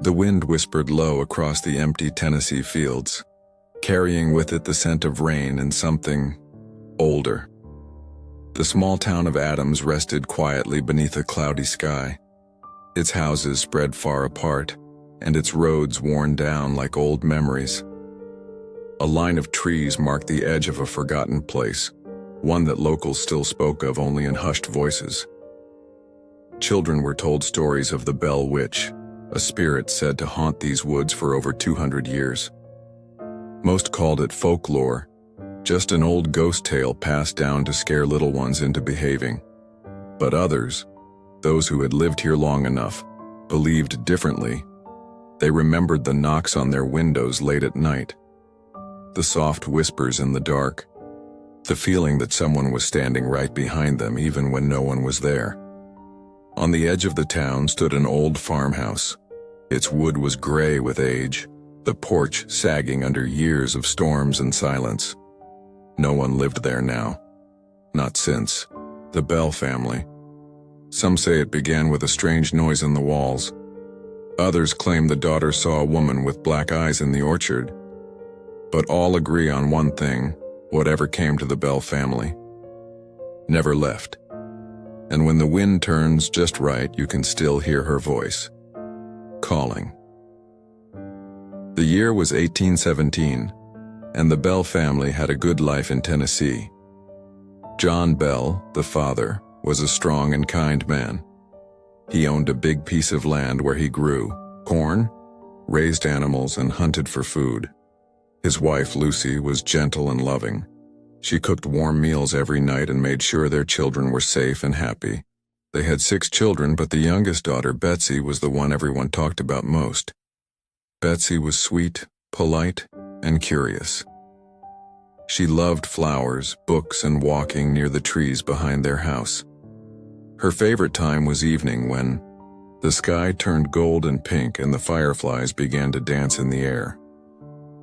The wind whispered low across the empty Tennessee fields, carrying with it the scent of rain and something older. The small town of Adams rested quietly beneath a cloudy sky, its houses spread far apart, and its roads worn down like old memories. A line of trees marked the edge of a forgotten place, one that locals still spoke of only in hushed voices. Children were told stories of the Bell Witch, a spirit said to haunt these woods for over 200 years. Most called it folklore, just an old ghost tale passed down to scare little ones into behaving. But others, those who had lived here long enough, believed differently. They remembered the knocks on their windows late at night, the soft whispers in the dark, the feeling that someone was standing right behind them even when no one was there. On the edge of the town stood an old farmhouse. Its wood was gray with age, the porch sagging under years of storms and silence. No one lived there now. Not since the Bell family. Some say it began with a strange noise in the walls. Others claim the daughter saw a woman with black eyes in the orchard. But all agree on one thing: whatever came to the Bell family never left. And when the wind turns just right, you can still hear her voice, calling. The year was 1817, and the Bell family had a good life in Tennessee. John Bell, the father, was a strong and kind man. He owned a big piece of land where he grew corn, raised animals, and hunted for food. His wife, Lucy, was gentle and loving. She cooked warm meals every night and made sure their children were safe and happy. They had 6 children, but the youngest daughter, Betsy, was the one everyone talked about most. Betsy was sweet, polite, and curious. She loved flowers, books, and walking near the trees behind their house. Her favorite time was evening when the sky turned gold and pink and the fireflies began to dance in the air.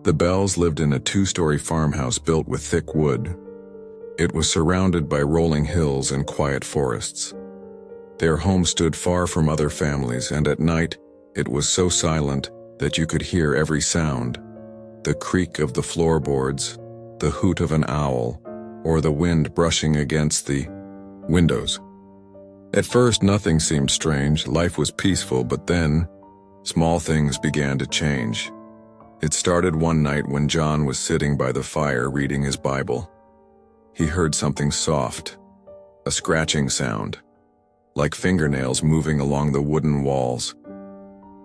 The Bells lived in a 2-story farmhouse built with thick wood. It was surrounded by rolling hills and quiet forests. Their home stood far from other families, and at night it was so silent that you could hear every sound: the creak of the floorboards, the hoot of an owl, or the wind brushing against the windows. At first, nothing seemed strange. Life was peaceful, but then small things began to change. It started one night when John was sitting by the fire reading his Bible. He heard something soft, a scratching sound, like fingernails moving along the wooden walls.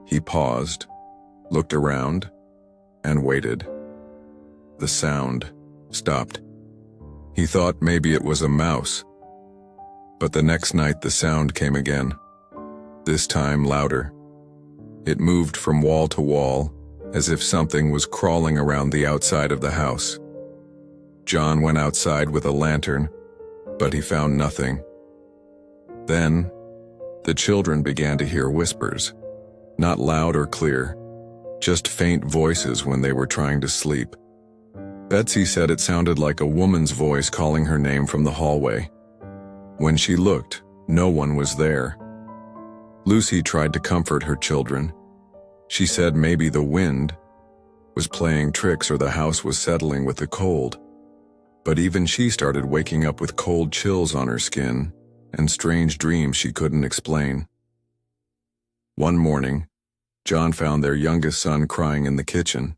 He paused, looked around, and waited. The sound stopped. He thought maybe it was a mouse. But the next night the sound came again, this time louder. It moved from wall to wall, as if something was crawling around the outside of the house. John went outside with a lantern, but he found nothing. Then, the children began to hear whispers, not loud or clear, just faint voices when they were trying to sleep. Betsy said it sounded like a woman's voice calling her name from the hallway. When she looked, no one was there. Lucy tried to comfort her children. She said maybe the wind was playing tricks or the house was settling with the cold. But even she started waking up with cold chills on her skin and strange dreams she couldn't explain. One morning, John found their youngest son crying in the kitchen.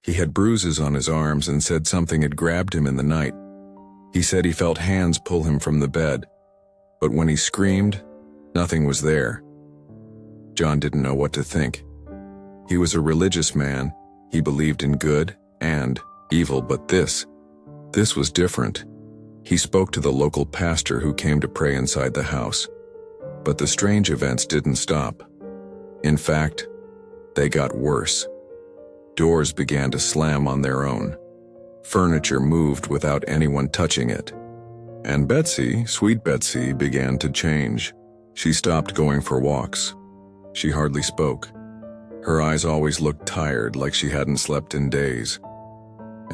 He had bruises on his arms and said something had grabbed him in the night. He said he felt hands pull him from the bed, but when he screamed, nothing was there. John didn't know what to think. He was a religious man. He believed in good and evil, but this was different. He spoke to the local pastor who came to pray inside the house. But the strange events didn't stop. In fact, they got worse. Doors began to slam on their own. Furniture moved without anyone touching it. And Betsy, sweet Betsy, began to change. She stopped going for walks. She hardly spoke. Her eyes always looked tired, like she hadn't slept in days.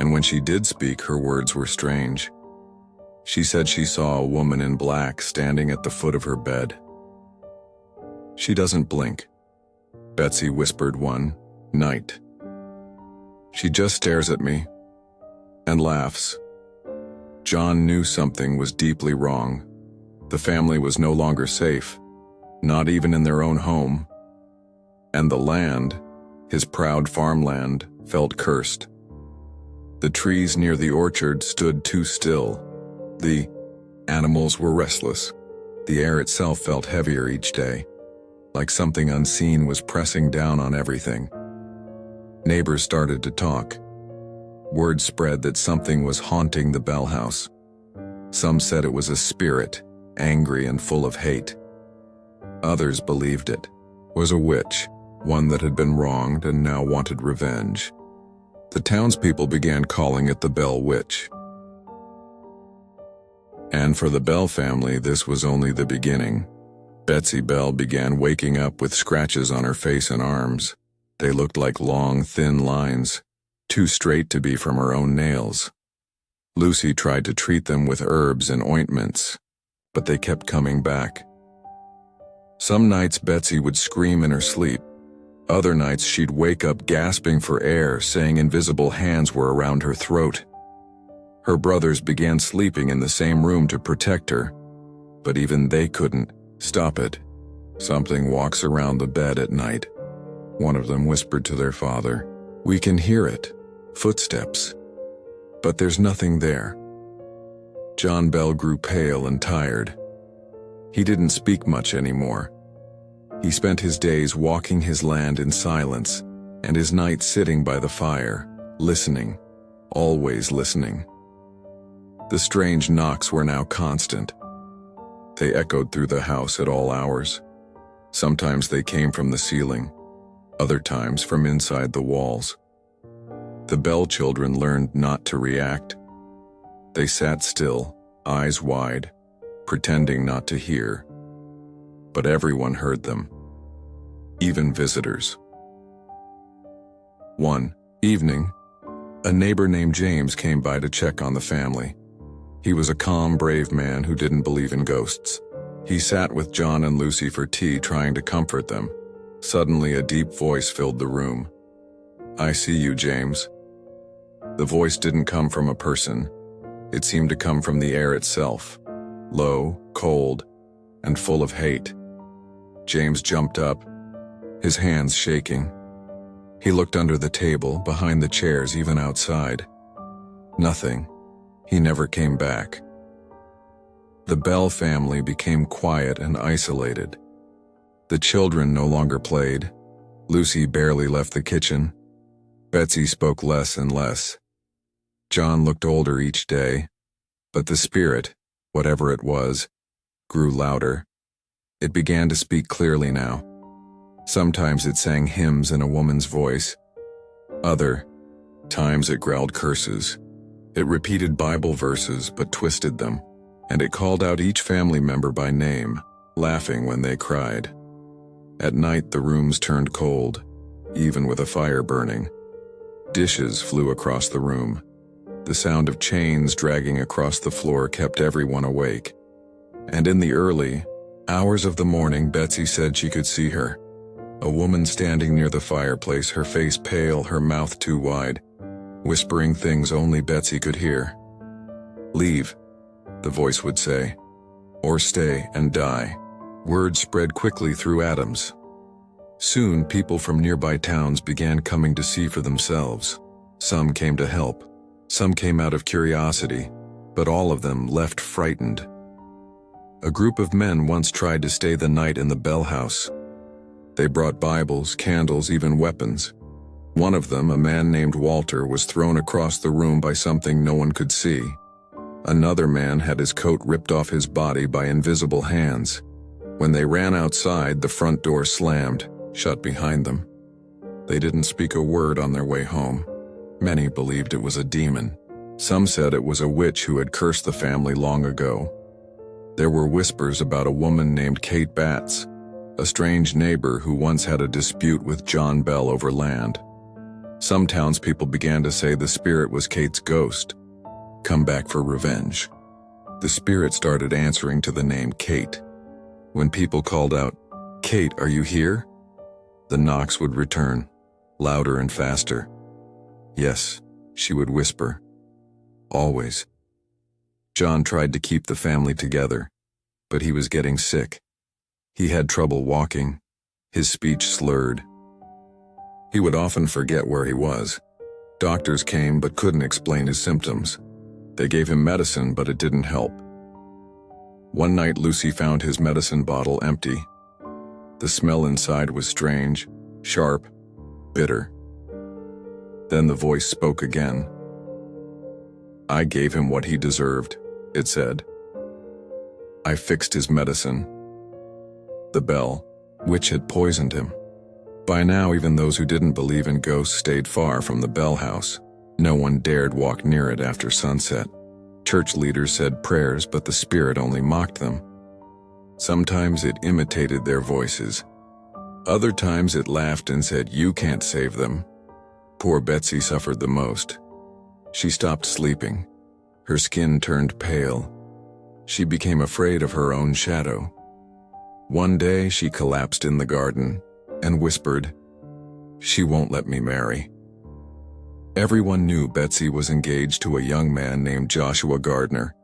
And when she did speak, her words were strange. She said she saw a woman in black standing at the foot of her bed. She doesn't blink. Betsy whispered one night. She just stares at me and laughs. John knew something was deeply wrong. The family was no longer safe, not even in their own home. And the land, his proud farmland, felt cursed. The trees near the orchard stood too still. The animals were restless. The air itself felt heavier each day, like something unseen was pressing down on everything. Neighbors started to talk. Word spread that something was haunting the Bell house. Some said it was a spirit, angry and full of hate. Others believed it was a witch, one that had been wronged and now wanted revenge. The townspeople began calling it the Bell Witch. And for the Bell family, this was only the beginning. Betsy Bell began waking up with scratches on her face and arms. They looked like long, thin lines, too straight to be from her own nails. Lucy tried to treat them with herbs and ointments, but they kept coming back. Some nights Betsy would scream in her sleep. Other nights she'd wake up gasping for air, saying invisible hands were around her throat. Her brothers began sleeping in the same room to protect her, but even they couldn't stop it. Something walks around the bed at night. One of them whispered to their father, "We can hear it, footsteps, but there's nothing there." John Bell grew pale and tired. He didn't speak much anymore. He spent his days walking his land in silence, and his nights sitting by the fire, listening, always listening. The strange knocks were now constant. They echoed through the house at all hours. Sometimes they came from the ceiling, other times from inside the walls. The Bell children learned not to react. They sat still, eyes wide, pretending not to hear. But everyone heard them, even visitors. One evening, a neighbor named James came by to check on the family. He was a calm, brave man who didn't believe in ghosts. He sat with John and Lucy for tea, trying to comfort them. Suddenly, a deep voice filled the room. "I see you, James." The voice didn't come from a person. It seemed to come from the air itself, low, cold, and full of hate. James jumped up, his hands shaking. He looked under the table, behind the chairs, even outside. Nothing. He never came back. The Bell family became quiet and isolated. The children no longer played. Lucy barely left the kitchen. Betsy spoke less and less. John looked older each day, but the spirit, whatever it was, grew louder. It began to speak clearly now. Sometimes it sang hymns in a woman's voice. Other times it growled curses. It repeated Bible verses but twisted them, and it called out each family member by name, laughing when they cried. At night the rooms turned cold, even with a fire burning. Dishes flew across the room. The sound of chains dragging across the floor kept everyone awake. And in the early hours of the morning, Betsy said she could see her. A woman standing near the fireplace, her face pale, her mouth too wide, whispering things only Betsy could hear. "Leave," the voice would say, "or stay and die." Word spread quickly through atoms. Soon, people from nearby towns began coming to see for themselves. Some came to help. Some came out of curiosity, but all of them left frightened. A group of men once tried to stay the night in the Bell house. They brought Bibles, candles, even weapons. One of them, a man named Walter, was thrown across the room by something no one could see. Another man had his coat ripped off his body by invisible hands. When they ran outside, the front door slammed, shut behind them. They didn't speak a word on their way home. Many believed it was a demon. Some said it was a witch who had cursed the family long ago. There were whispers about a woman named Kate Batts, a strange neighbor who once had a dispute with John Bell over land. Some townspeople began to say the spirit was Kate's ghost, come back for revenge. The spirit started answering to the name Kate. When people called out, "Kate, are you here?" The knocks would return, louder and faster. Yes, she would whisper. Always. John tried to keep the family together, but he was getting sick. He had trouble walking, his speech slurred. He would often forget where he was. Doctors came but couldn't explain his symptoms. They gave him medicine, but it didn't help. One night, Lucy found his medicine bottle empty. The smell inside was strange, sharp, bitter. Then the voice spoke again. "I gave him what he deserved," it said. "I fixed his medicine." The bell, which had poisoned him. By now, even those who didn't believe in ghosts stayed far from the bell house. No one dared walk near it after sunset. Church leaders said prayers, but the spirit only mocked them. Sometimes it imitated their voices. Other times it laughed and said, "You can't save them." Poor Betsy suffered the most. She stopped sleeping. Her skin turned pale. She became afraid of her own shadow. One day she collapsed in the garden and whispered, "She won't let me marry." Everyone knew Betsy was engaged to a young man named Joshua Gardner.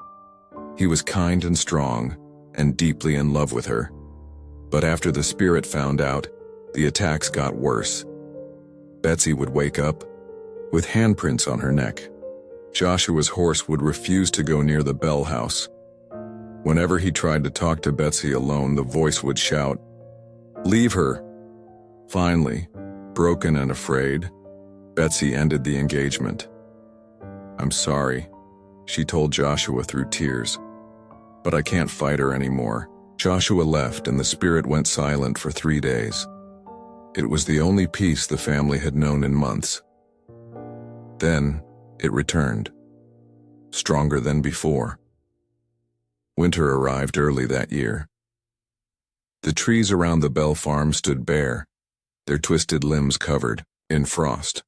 He was kind and strong and deeply in love with her. But after the spirit found out, the attacks got worse. Betsy would wake up with handprints on her neck. Joshua's horse would refuse to go near the bell house. Whenever he tried to talk to Betsy alone, the voice would shout, "Leave her." Finally, broken and afraid, Betsy ended the engagement. "I'm sorry," she told Joshua through tears, "but I can't fight her anymore." Joshua left and the spirit went silent for 3 days. It was the only peace the family had known in months. Then, it returned, stronger than before. Winter arrived early that year. The trees around the Bell farm stood bare, their twisted limbs covered in frost.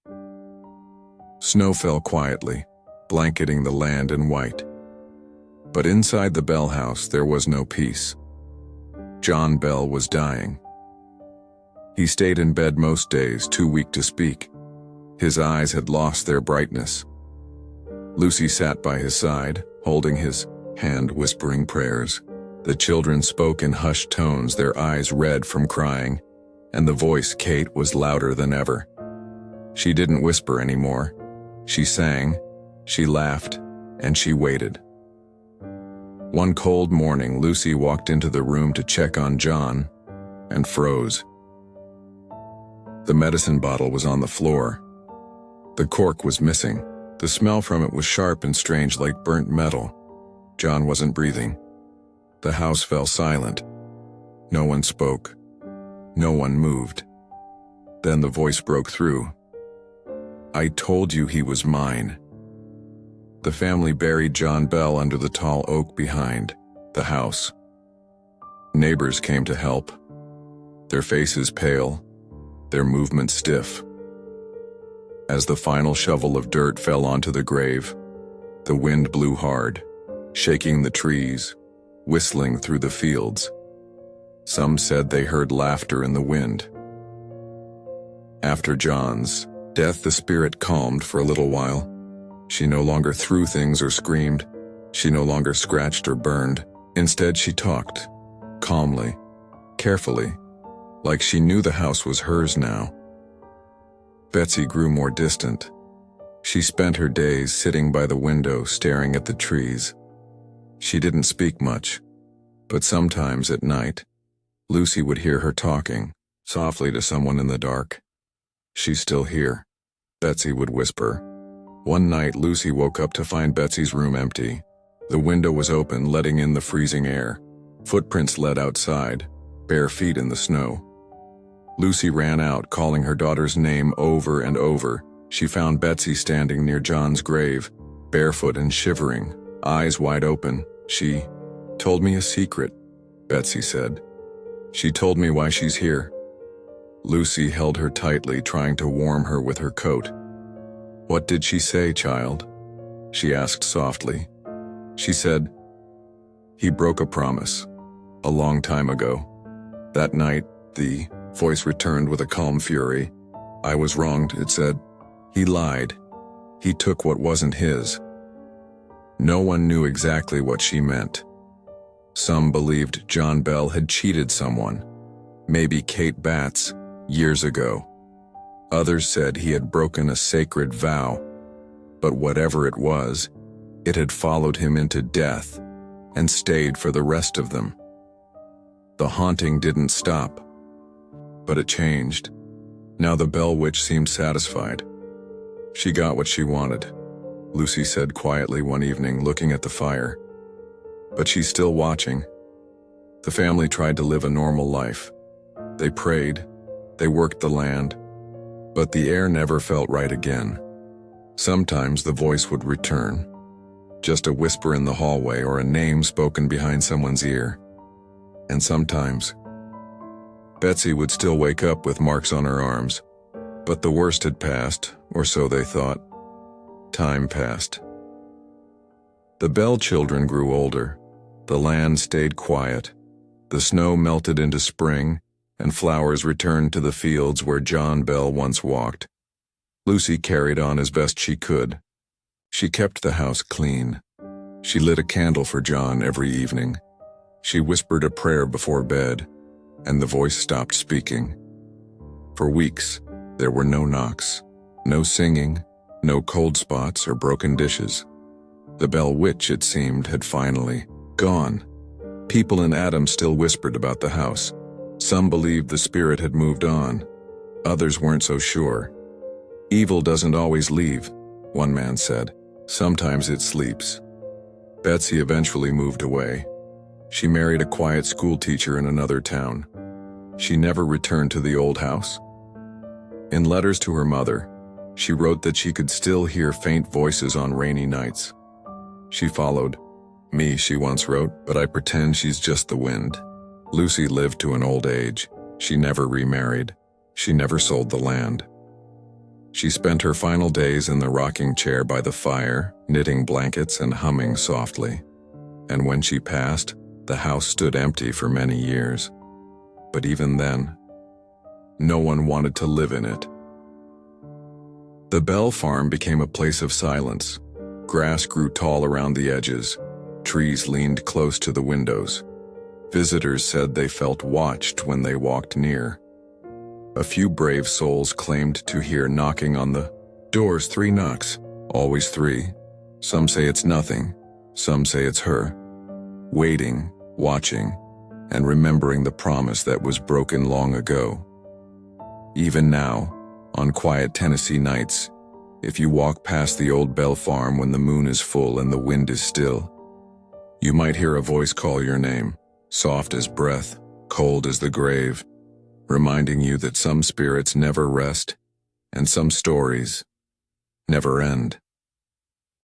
Snow fell quietly, blanketing the land in white. But inside the Bell house there was no peace. John Bell was dying. He stayed in bed most days, too weak to speak. His eyes had lost their brightness. Lucy sat by his side, holding his hand, whispering prayers. The children spoke in hushed tones, their eyes red from crying, and the voice, Kate, was louder than ever. She didn't whisper anymore. She sang, she laughed, and she waited. One cold morning, Lucy walked into the room to check on John and froze. The medicine bottle was on the floor. The cork was missing. The smell from it was sharp and strange, like burnt metal. John wasn't breathing. The house fell silent. No one spoke. No one moved. Then the voice broke through. "I told you he was mine." The family buried John Bell under the tall oak behind the house. Neighbors came to help, their faces pale, their movements stiff. As the final shovel of dirt fell onto the grave, the wind blew hard, shaking the trees, whistling through the fields. Some said they heard laughter in the wind. After John's death, the spirit calmed for a little while. She no longer threw things or screamed. She no longer scratched or burned. Instead, she talked, calmly, carefully, like she knew the house was hers now. Betsy grew more distant. She spent her days sitting by the window, staring at the trees. She didn't speak much, but sometimes at night, Lucy would hear her talking softly to someone in the dark. "She's still here," Betsy would whisper. One night, Lucy woke up to find Betsy's room empty. The window was open, letting in the freezing air. Footprints led outside, bare feet in the snow. Lucy ran out, calling her daughter's name over and over. She found Betsy standing near John's grave, barefoot and shivering, eyes wide open. "She told me a secret," Betsy said. "She told me why she's here." Lucy held her tightly, trying to warm her with her coat. "What did she say, child?" she asked softly. She said, "He broke a promise, a long time ago. That night, the Voice returned with a calm fury. I was wronged, it said. He lied. He took what wasn't his. No one knew exactly what she meant. Some believed John Bell had cheated someone, maybe Kate Batts, years ago. Others said he had broken a sacred vow, but whatever it was, it had followed him into death and stayed for the rest of them. The haunting didn't stop, but it changed. Now the Bell Witch seemed satisfied. She got what she wanted, Lucy said quietly one evening, looking at the fire. But she's still watching. The family tried to live a normal life. They prayed, they worked the land, but the air never felt right again. Sometimes the voice would return, just a whisper in the hallway or a name spoken behind someone's ear. And sometimes, Betsy would still wake up with marks on her arms, but the worst had passed, or so they thought. Time passed. The Bell children grew older. The land stayed quiet. The snow melted into spring, and flowers returned to the fields where John Bell once walked. Lucy carried on as best she could. She kept the house clean. She lit a candle for John every evening. She whispered a prayer before bed, and the voice stopped speaking. For weeks, there were no knocks, no singing, no cold spots or broken dishes. The Bell Witch, it seemed, had finally gone. People in Adams still whispered about the house. Some believed the spirit had moved on. Others weren't so sure. Evil doesn't always leave, one man said. Sometimes it sleeps. Betsy eventually moved away. She married a quiet schoolteacher in another town. She never returned to the old house. In letters to her mother, she wrote that she could still hear faint voices on rainy nights. She followed me, she once wrote, but I pretend she's just the wind. Lucy lived to an old age. She never remarried. She never sold the land. She spent her final days in the rocking chair by the fire, knitting blankets and humming softly. And when she passed, the house stood empty for many years. But even then, no one wanted to live in it. The Bell farm became a place of silence. Grass grew tall around the edges. Trees leaned close to the windows. Visitors said they felt watched when they walked near. A few brave souls claimed to hear knocking on the doors, 3 knocks, always 3. Some say it's nothing, some say it's her. Waiting, watching, and remembering the promise that was broken long ago. Even now, on quiet Tennessee nights, if you walk past the old Bell farm when the moon is full and the wind is still, you might hear a voice call your name, soft as breath, cold as the grave, reminding you that some spirits never rest and some stories never end.